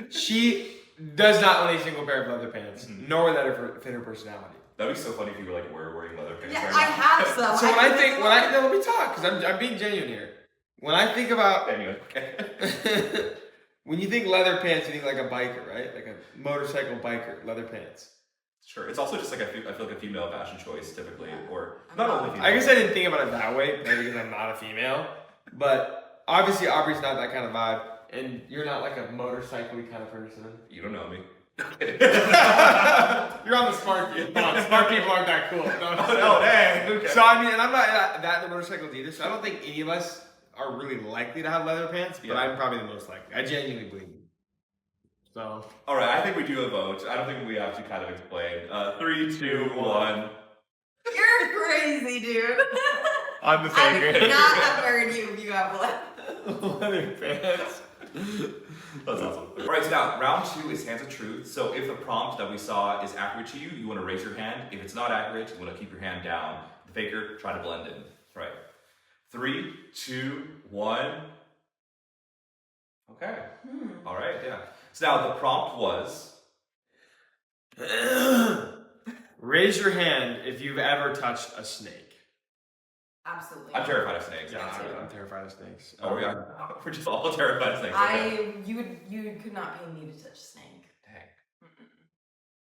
She does not own a single pair of leather pants, nor would that fit her personality. That'd be so funny if you were wearing leather pants Yeah, right I now. have some. So let me talk, because I'm being genuine here. When I think about... Anyway, okay. When you think leather pants, you think like a biker, right? Like a motorcycle biker, leather pants. Sure. It's also just like I feel like a female fashion choice typically, or not only female. I guess I didn't think about it that way, maybe because I'm not a female. But obviously, Aubrey's not that kind of vibe, and you're not like a motorcycle-y kind of person. You don't know me. You're on the smart people. No, smart people aren't that cool. No, dang. Okay. So I mean, and I'm not that into motorcycles either. So I don't think any of us are really likely to have leather pants. But I'm probably the most likely. I genuinely believe it. So. All right, I think we do a vote. I don't think we have to kind of explain. 3, 2, 1. You're crazy, dude. I'm the I faker. could not have heard you if you have leather pants. That's awesome. All right, so now round 2 is hands of truth. So if the prompt that we saw is accurate to you, you want to raise your hand. If it's not accurate, you want to keep your hand down. The faker, try to blend in. All right. 3, 2, 1. Okay. All right, yeah. So now the prompt was... Raise your hand if you've ever touched a snake. Absolutely. I'm terrified of snakes. Yeah, I'm terrified of snakes. Oh, we are. We're just all terrified of snakes. Okay. You could not pay me to touch a snake. Dang.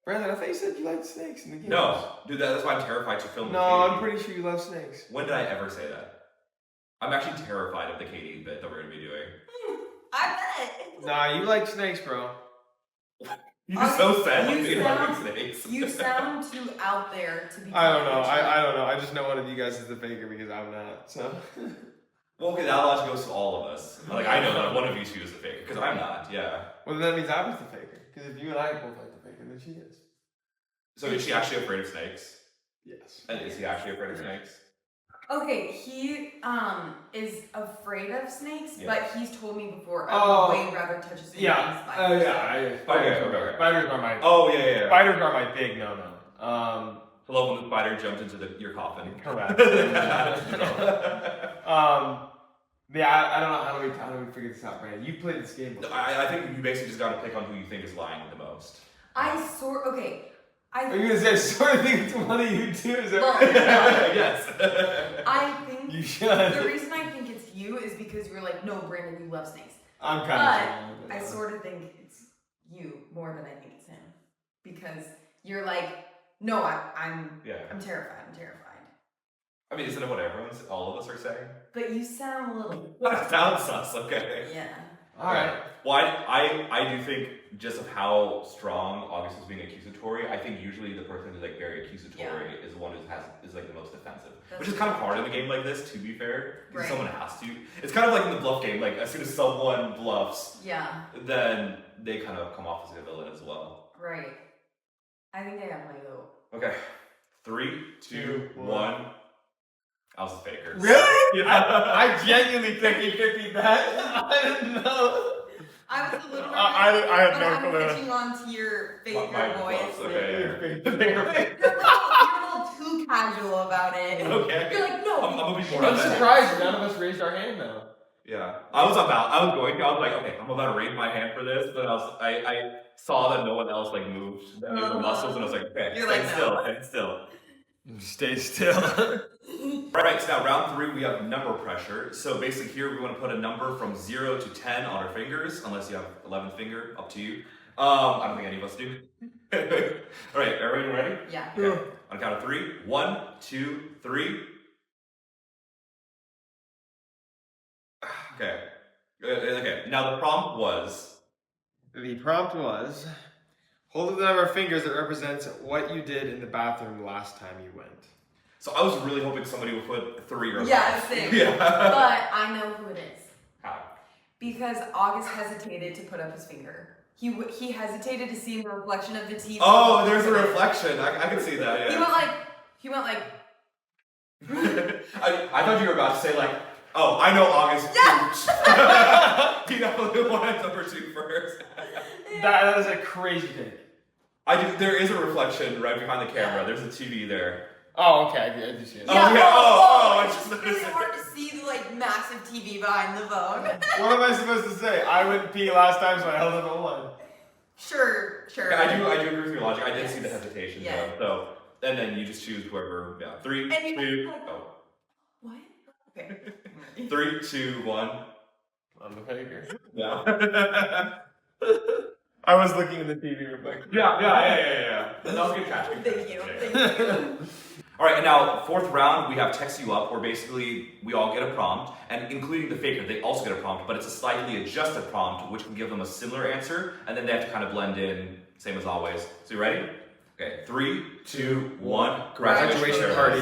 Brandon, I thought you said you liked snakes in the game. No, dude, that's why I'm terrified to film. No, I'm pretty sure you love snakes. When did I ever say that? I'm actually terrified of the Katie bit that we're gonna be doing. I bet. Nah, you like snakes, bro. You're so sad you being sound- about snakes. You sound too out there to be. I don't know. I don't know. I just know one of you guys is the faker because I'm not. So. Well, okay, that logic goes to all of us. Like, I know that one of you two is the faker, because I'm not, yeah. Well, then that means I was the faker. Because if you and I both like the faker, then she is. So is she actually afraid of snakes? Yes. And is he actually afraid of snakes? Okay, he is afraid of snakes, Yeah. but he's told me before I would way rather touch a snake than spiders. Okay. Spiders are my. Oh, yeah. Spiders are my big no. I love when the spider jumped into your coffin. Correct. Yeah, I don't know how do we figure this out, Brandon. You played this game before. I think you basically just gotta pick on who you think is lying the most. Are you gonna say I sort of think it's one of you two? Is that Well, right? Yes. I think You should. the reason I think it's you is because you're like, no, Brandon, you love snakes. I'm kind But I sort of think it's you more than I think it's him. Because you're like, no, I'm terrified. I'm terrified. I mean, isn't it what all of us are saying? But you sound a little. That sounds sus, okay. Yeah. Alright. Well, I do think just of how strong August was being accusatory, I think usually the person who's like very accusatory is the one who is like the most defensive. Which is kind of hard in a game like this, to be fair. Because someone has to. It's kind of like in the bluff game, like as soon as someone bluffs, then they kind of come off as a villain as well. Right. I think I got my vote. Okay. 3, 2, 1. I was a faker. Really? Yeah. I genuinely think he could be that. I didn't know. I was a little. I had no clue. I'm pitching on to your favorite My voice. Okay. You're a little too casual about it. Okay. You're like, no. I'm gonna be more I'm on that. surprised none of us raised our hand though. Yeah, I was like, okay, I'm about to raise my hand for this, but I saw that no one else like moved any of the muscles, and I was like, okay, You're stay like, still, no. stay still. Stay still. Right, so now round 3, we have number pressure. So basically here we want to put a number from 0 to 10 on our fingers, unless you have 11th finger, up to you. I don't think any of us do. All right, everybody ready? Yeah. Okay. On a count of 3, 1, 2, 3. Okay. Okay. Now the prompt was. The prompt was, hold up the number of fingers that represents what you did in the bathroom last time you went. So I was really hoping somebody would put 3 or 5. Yeah, same. Yeah. But I know who it is. How? Because August hesitated to put up his finger. He hesitated to see the reflection of the TV. Oh, there's a reflection. I can see that. Yeah. He went like. I thought you were about to say like, oh, I know August. Yeah. You know who wanted number 2 first. That is a crazy thing. I do. There is a reflection right behind the camera. There's a TV there. Oh, okay. I do see it. Yeah, I It's just just really hard to see the like massive TV behind the phone. What am I supposed to say? I went pee last time, so I held up a 1. Sure. I do agree with your logic. I did see the Yes. hesitation Yeah. though. So, and then you just choose whoever. Yeah. 3, And you 2. like, Oh. What? Okay. 3, 2, 1. on the faker. Yeah. I was looking in the TV reflection. Yeah. That was a good catch. Thank you. All right, and now fourth round, we have text you up, where basically we all get a prompt, and including the faker, they also get a prompt, but it's a slightly adjusted prompt, which can give them a similar answer, and then they have to kind of blend in, same as always. So you ready? Okay, 3, 2, 1. Graduation party.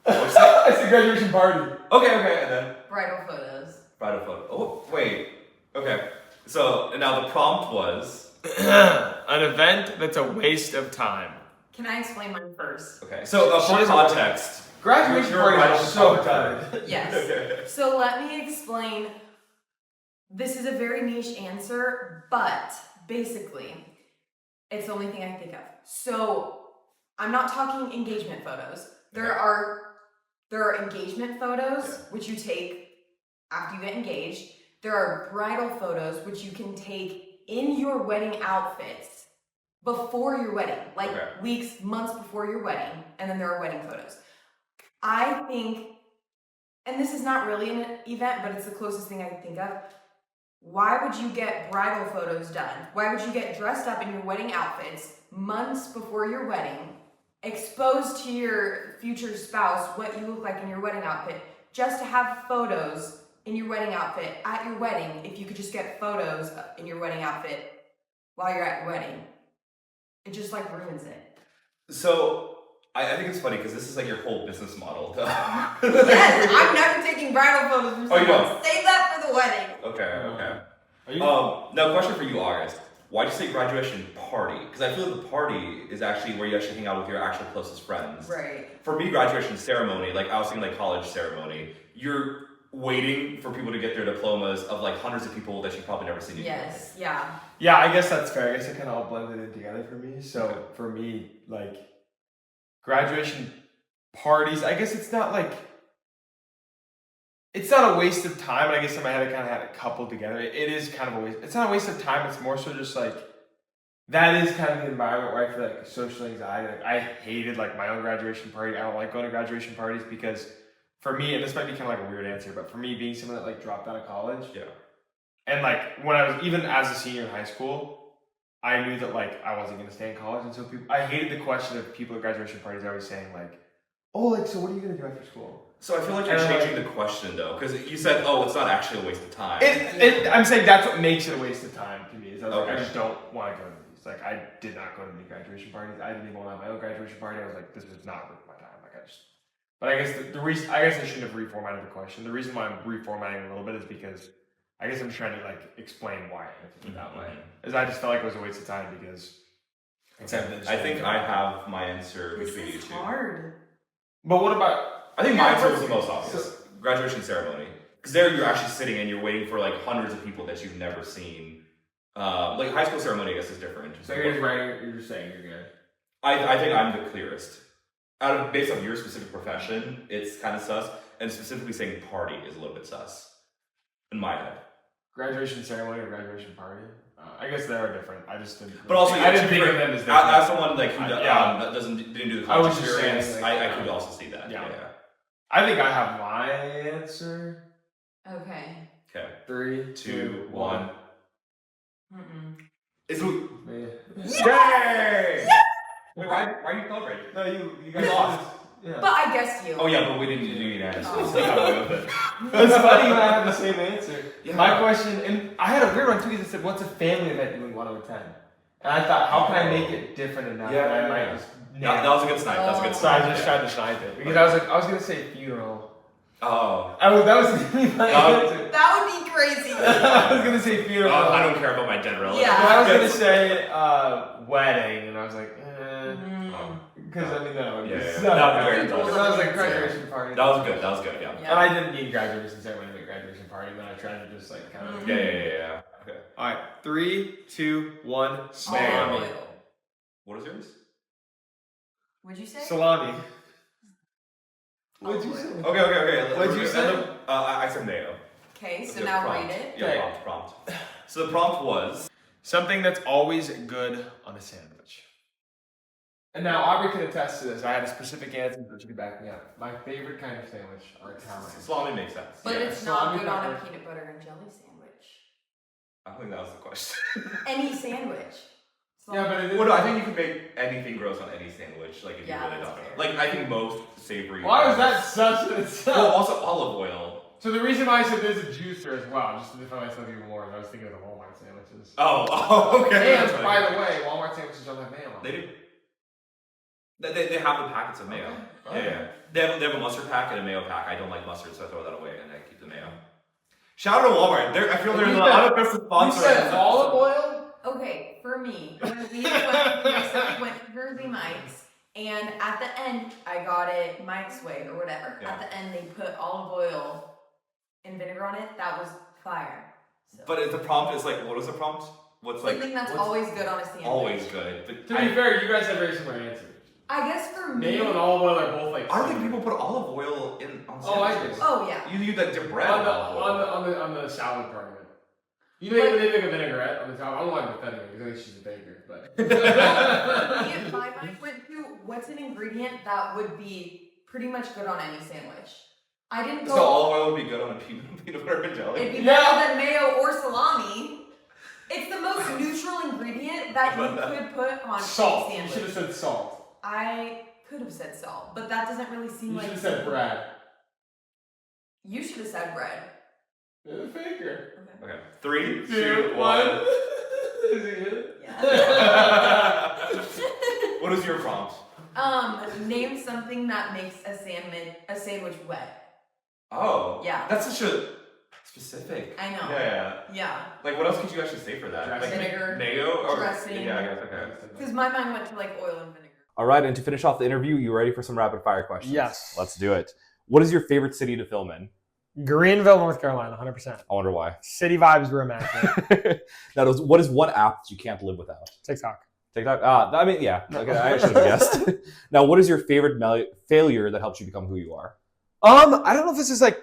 What's that? It's a graduation party. Okay, and then Bridal photos. bridal photo. Oh, wait. Okay. So and now the prompt was. An event that's a waste of time. Can I explain mine first? Okay. So She for doesn't- context. Graduation Your parties are bridal so photo. good. Yes. Okay. So let me explain. This is a very niche answer, but basically, it's the only thing I can think of. So I'm not talking engagement photos. There are engagement photos which you take after you get engaged. There are bridal photos which you can take in your wedding outfits before your wedding, like weeks, months before your wedding, and then there are wedding photos. I think, and this is not really an event, but it's the closest thing I can think of. Why would you get bridal photos done? Why would you get dressed up in your wedding outfits months before your wedding, exposed to your future spouse what you look like in your wedding outfit, just to have photos in your wedding outfit at your wedding, if you could just get photos in your wedding outfit while you're at your wedding? It just like ruins it. So I think it's funny because this is like your whole business model. Yes, I'm never taking bridal photos from Oh, you someone. don't? Save that for the wedding. Okay. Are you? Now question for you, August. Why'd you say graduation party? Because I feel like the party is actually where you actually hang out with your actual closest friends. Right. For me, graduation ceremony, like I was thinking like college ceremony, you're waiting for people to get their diplomas of like hundreds of people that you've probably never seen. Yes, yeah. Yeah, I guess that's fair. I guess it kind of all blended in together for me. So for me, like graduation parties, I guess it's not like it's not a waste of time. And I guess in my head, I kind of had it coupled together. It is kind of a waste. It's not a waste of time. It's more so just like that is kind of the environment where I feel like social anxiety. Like I hated like my own graduation party. I don't like going to graduation parties because for me, and this might be kind of like a weird answer, but for me, being someone that like dropped out of college, and like when I was even as a senior in high school, I knew that like I wasn't gonna stay in college, and so I hated the question of people at graduation parties always saying like, "Oh, like so, what are you gonna do after school?" So I feel like you're changing the question though, because you said, "Oh, it's not actually a waste of time." I'm saying that's what makes it a waste of time to me. Is I was like, Okay. I just don't want to go to these. Like I did not go to any graduation parties. I didn't even want to have my own graduation party. I was like, this is not worth my time. Like I just. But I guess the reason I shouldn't have reformatted the question. The reason why I'm reformatting it a little bit is because I guess I'm just trying to like explain why I answered it that way. Is I just felt like it was a waste of time because. I think I have my answer This between you is two. hard. But what about? I think my answer was the most obvious. Graduation ceremony. Because there you're actually sitting and you're waiting for like hundreds of people that you've never seen. Like high school ceremony, I guess, is different. So you're just writing. You're just saying you're good. I think I'm the clearest. Based on your specific profession, it's kind of sus. And specifically saying party is a little bit sus. In my head. Graduation ceremony or graduation party? I guess they are different. I just didn't. But also, I didn't think of them as different. as someone like who Yeah. didn't do the I was college just saying, experience, like, I could also see that. Yeah. Yeah. I think I have my answer. Okay. Okay. 3, 2, 1. Mm-mm. Is Me. Yay! Wait, why are you celebrating? No, you guys lost. Yeah. But I guess you. Oh yeah, but we didn't do an answer. Oh. We still got away with it. It's funny when I have the same answer. Yeah. My question, and I had a weird one too, because it said, what's a family event you would want to attend? And I thought, how can I make it different enough Yeah, that I yeah, might yeah. just That was a good snipe. That was a good So I snipe. just tried to snipe it. Because I was like, I was going to say funeral. Oh. That was going to be my answer. That would be crazy. I was going to say funeral. I don't care about my general. Yeah. And I was going to say wedding, and I was like, Oh. because I mean, that would be Yeah. so That was very bad. good. And I was like, graduation party. That was good. That was good. Yeah. Yeah. And I didn't mean graduation ceremony, but graduation party. Then I tried to just like kind of. Yeah. Okay. All right, 3, 2, 1. Salami. What is yours? What'd you say? Salami. What'd What'd you say? Okay. What'd you say? I said mayo. Okay, so The now prompt. rate it. Yeah, Okay. prompt. So the prompt was Something that's always good on a sandwich. And now Aubrey can attest to this. I had a specific answer, but you can back me up. My favorite kind of sandwich are Italian. Salami makes sense. But Yeah. it's not Salami good on a pepper. peanut butter and jelly sandwich. I think that was the question. Any sandwich. Yeah, but it is. Well, no, I think you can make anything gross on any sandwich. Like if Yeah, you really that's don't. fair. Like I think most savory. Why was that such an Well, also olive oil. So the reason why I said there's a juicer as well, just to define myself even more, is I was thinking of the Walmart sandwiches. Oh, okay. And That's by funny. the way, Walmart sandwiches don't have mayo on They them. do. They have the packets of mayo. Okay. Yeah. They have a mustard pack and a mayo pack. I don't like mustard, so I throw that away and I keep the mayo. Shout out to Walmart. I feel they're You the said- unofficial You sponsor. said olive oil? Okay, for me, when we went to Jersey Mike's, and at the end, I got it Mike's way or whatever. Yeah. At the end, they put olive oil and vinegar on it. That was fire. So. But the prompt is like, what is the prompt? What's like? Something that's what's always good on a sandwich. always good. But To be fair, you guys have very similar answers. I guess for me. Mayo and olive oil are both like. I don't think similar. people put olive oil in on Oh, I sandwiches. do. Oh yeah. You use that dip bread on in olive oil. the salad part of it. You know they make a vinaigrette on the top. I don't like with that anyway because I think she's a baker, but. Me and my mind went to what's an ingredient that would be pretty much good on any sandwich. I didn't go. So olive oil would be good on a peanut butter and jelly. It'd be better than mayo or salami. It's the most neutral ingredient that you could put on Salt. any You sandwich. should have said salt. I could have said salt, but that doesn't really seem You like. should have said bread. You should have said bread. You're the faker. Okay. Okay. 3, 2, 1. Is it good? Yeah. What is your prompt? Name something that makes a sandwich wet. Oh. Yeah. That's such a specific. I know. Yeah. Yeah. Like, what else could you actually say for that? Dressing. Like Vinegar. mayo or Dressing. Yeah, I guess. Okay. Because my mind went to like oil and vinegar. All right, and to finish off the interview, you ready for some rapid fire questions? Yes. Let's do it. What is your favorite city to film in? Greenville, North Carolina, 100%. I wonder why. City vibes were immaculate. What is one app that you can't live without? TikTok. TikTok? I mean, yeah. Okay, I should have guessed. Now, what is your favorite failure that helps you become who you are? I don't know if this is like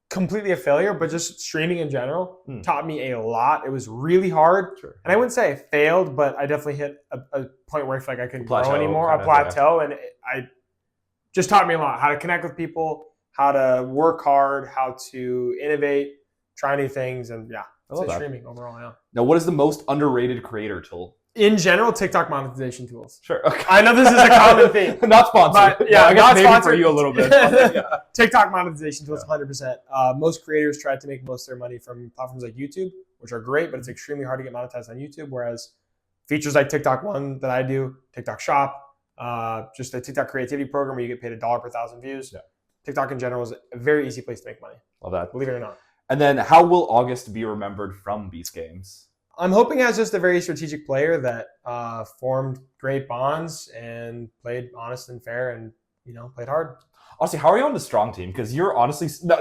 completely a failure, but just streaming in general taught me a lot. It was really hard. Sure. And I wouldn't say I failed, but I definitely hit a point where I feel like I couldn't grow Plateau, anymore, kind a of, plateau. And I just taught me a lot, how to connect with people, how to work hard, how to innovate, try new things. And yeah, I love that. streaming overall, yeah. Now, what is the most underrated creator tool? In general, TikTok monetization tools. Sure. Okay. I know this is a common theme. Not sponsored. But, yeah, I guess not maybe for sponsored. you a little bit. Yeah. TikTok monetization tools, 100%. Most creators try to make most of their money from platforms like YouTube, which are great, but it's extremely hard to get monetized on YouTube. Whereas features like TikTok One that I do, TikTok Shop, just a TikTok creativity program where you get paid $1 per 1,000 views. Yeah. TikTok in general is a very easy place to make money, Love that. believe it or not. And then, how will August be remembered from Beast Games? I'm hoping as just a very strategic player that formed great bonds and played honest and fair and, played hard. Honestly, how are you on the strong team? Because you're honestly not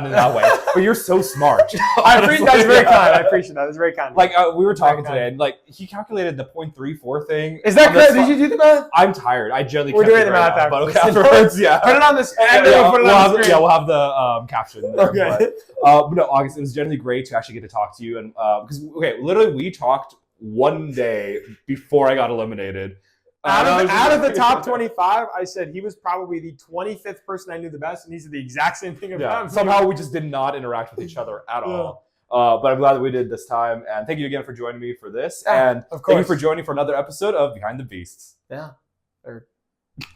in that way, but you're so smart. I appreciate that's very kind. I appreciate that. That's very kind. Like we were talking Very today, and like he calculated the 0.34 thing. Is that on the correct? spot. Did you do the math? I'm tired. I generally We're can't doing do the it math right now, but afterwards. okay, afterwards, yeah. Put it on this. Yeah, We'll put it on the screen. we'll have the caption. There, Okay. but no, August, it was generally great to actually get to talk to you, and because literally we talked one day before I got eliminated. Out of the top 25, I said he was probably the 25th person I knew the best, and he said the exact same thing about him. Somehow we just did not interact with each other at all. But I'm glad that we did this time, and thank you again for joining me for this, and of thank you course. for joining for another episode of Behind the Beasts. Yeah.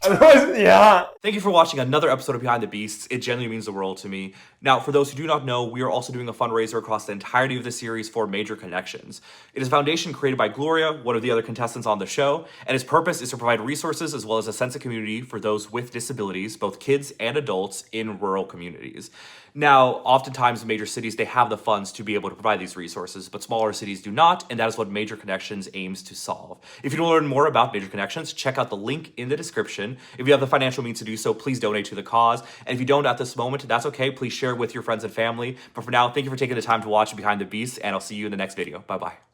Yeah. Thank you for watching another episode of Behind the Beasts. It genuinely means the world to me. Now, for those who do not know, we are also doing a fundraiser across the entirety of the series for Major Connections. It is a foundation created by Gloria, one of the other contestants on the show, and its purpose is to provide resources as well as a sense of community for those with disabilities, both kids and adults, in rural communities. Now, oftentimes in major cities, they have the funds to be able to provide these resources, but smaller cities do not, and that is what Major Connections aims to solve. If you want to learn more about Major Connections, check out the link in the description. If you have the financial means to do so, please donate to the cause. And if you don't at this moment, that's okay. Please share it with your friends and family. But for now, thank you for taking the time to watch Behind the Beasts, and I'll see you in the next video. Bye-bye.